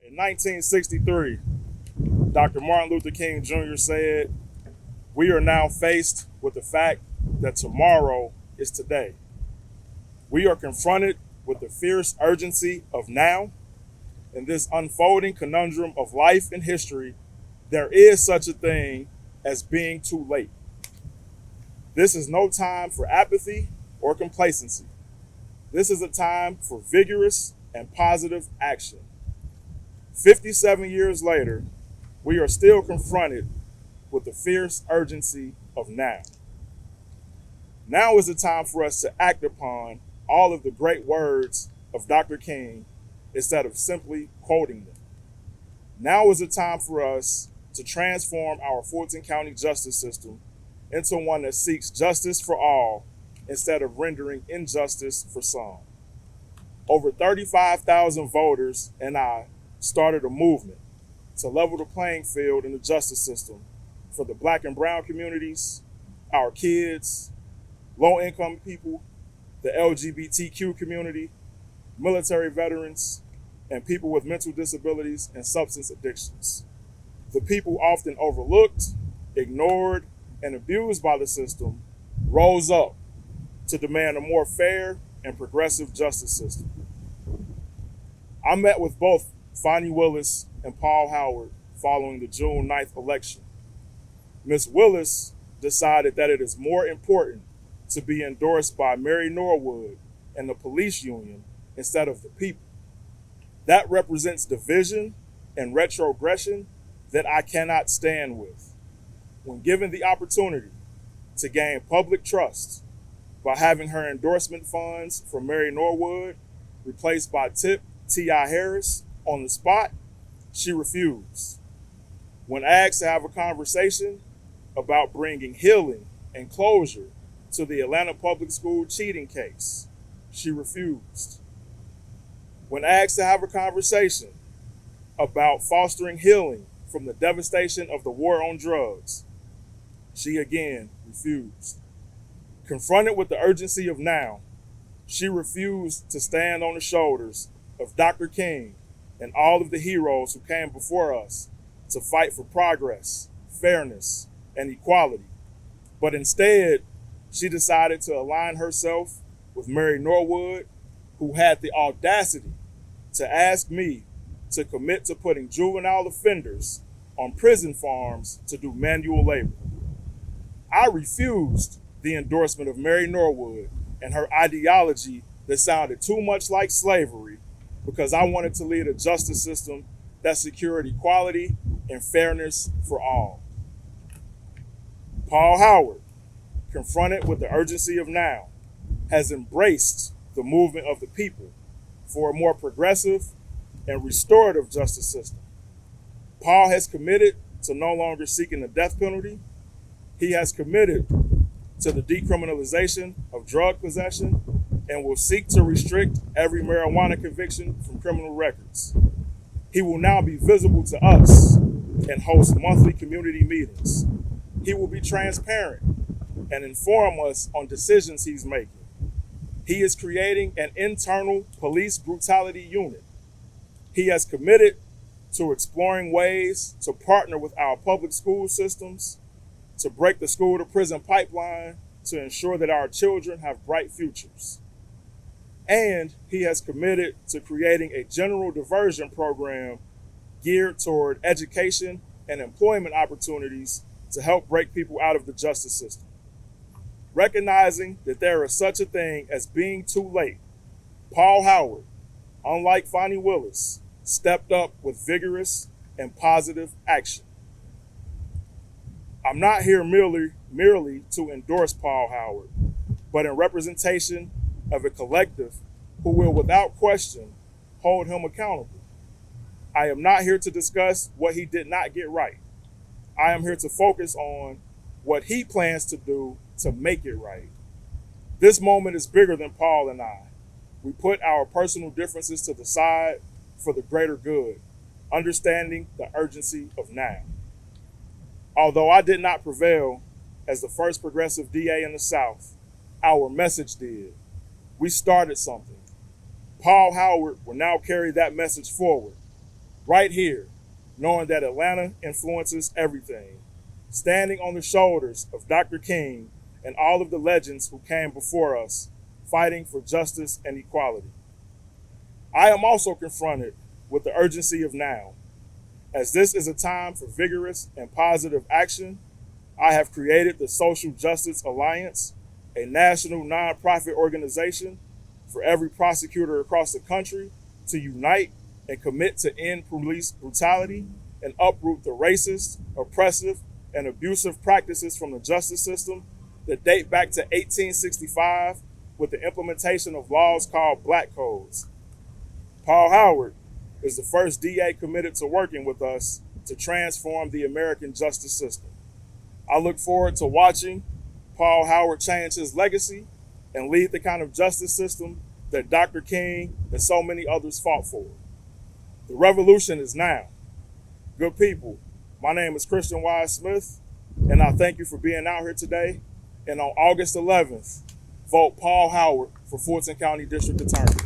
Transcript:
In 1963, Dr. Martin Luther King Jr. said, "We are now faced with the fact that tomorrow is today. We are confronted with the fierce urgency of now. In this unfolding conundrum of life and history, there is such a thing as being too late. This is no time for apathy or complacency. This is a time for vigorous and positive action." 57 years later, we are still confronted with the fierce urgency of now. Now is the time for us to act upon all of the great words of Dr. King instead of simply quoting them. Now is the time for us to transform our Fulton County justice system into one that seeks justice for all instead of rendering injustice for some. Over 35,000 voters and I started a movement to level the playing field in the justice system for the Black and brown communities, our kids, low-income people, the LGBTQ community, military veterans, and people with mental disabilities and substance addictions. The people often overlooked, ignored, and abused by the system rose up to demand a more fair and progressive justice system. I met with both Fani Willis and Paul Howard following the June 9th election. Ms. Willis decided that it is more important to be endorsed by Mary Norwood and the police union instead of the people. That represents division and retrogression that I cannot stand with. When given the opportunity to gain public trust by having her endorsement funds for Mary Norwood replaced by Tip T.I. Harris on the spot, she refused. When asked to have a conversation about bringing healing and closure to the Atlanta Public School cheating case, she refused. When asked to have a conversation about fostering healing from the devastation of the war on drugs, she again refused. Confronted with the urgency of now, she refused to stand on the shoulders of Dr. King and all of the heroes who came before us to fight for progress, fairness, and equality. But instead, she decided to align herself with Mary Norwood, who had the audacity to ask me to commit to putting juvenile offenders on prison farms to do manual labor. I refused the endorsement of Mary Norwood and her ideology that sounded too much like slavery because I wanted to lead a justice system that secured equality and fairness for all. Paul Howard, confronted with the urgency of now, has embraced the movement of the people for a more progressive and restorative justice system. Paul has committed to no longer seeking the death penalty. He has committed to the decriminalization of drug possession and will seek to restrict every marijuana conviction from criminal records. He will now be visible to us and host monthly community meetings. He will be transparent and inform us on decisions he's making. He is creating an internal police brutality unit. He has committed to exploring ways to partner with our public school systems, to break the school to prison pipeline, to ensure that our children have bright futures. And he has committed to creating a general diversion program geared toward education and employment opportunities to help break people out of the justice system. Recognizing that there is such a thing as being too late, Paul Howard, unlike Fani Willis, stepped up with vigorous and positive action. I'm not here merely to endorse Paul Howard, but in representation of a collective who will without question hold him accountable. I am not here to discuss what he did not get right. I am here to focus on what he plans to do to make it right. This moment is bigger than Paul and I. We put our personal differences to the side for the greater good, understanding the urgency of now. Although I did not prevail as the first progressive DA in the South, our message did. We started something. Paul Howard will now carry that message forward right here, knowing that Atlanta influences everything, standing on the shoulders of Dr. King and all of the legends who came before us, fighting for justice and equality. I am also confronted with the urgency of now. As this is a time for vigorous and positive action, I have created the Social Justice Alliance, a national nonprofit organization for every prosecutor across the country to unite and commit to end police brutality and uproot the racist, oppressive, and abusive practices from the justice system that date back to 1865 with the implementation of laws called Black Codes. Paul Howard is the first DA committed to working with us to transform the American justice system. I look forward to watching Paul Howard change his legacy and lead the kind of justice system that Dr. King and so many others fought for. The revolution is now. Good people, my name is Christian Wise Smith, and I thank you for being out here today. And on August 11th, vote Paul Howard for Fulton County District Attorney.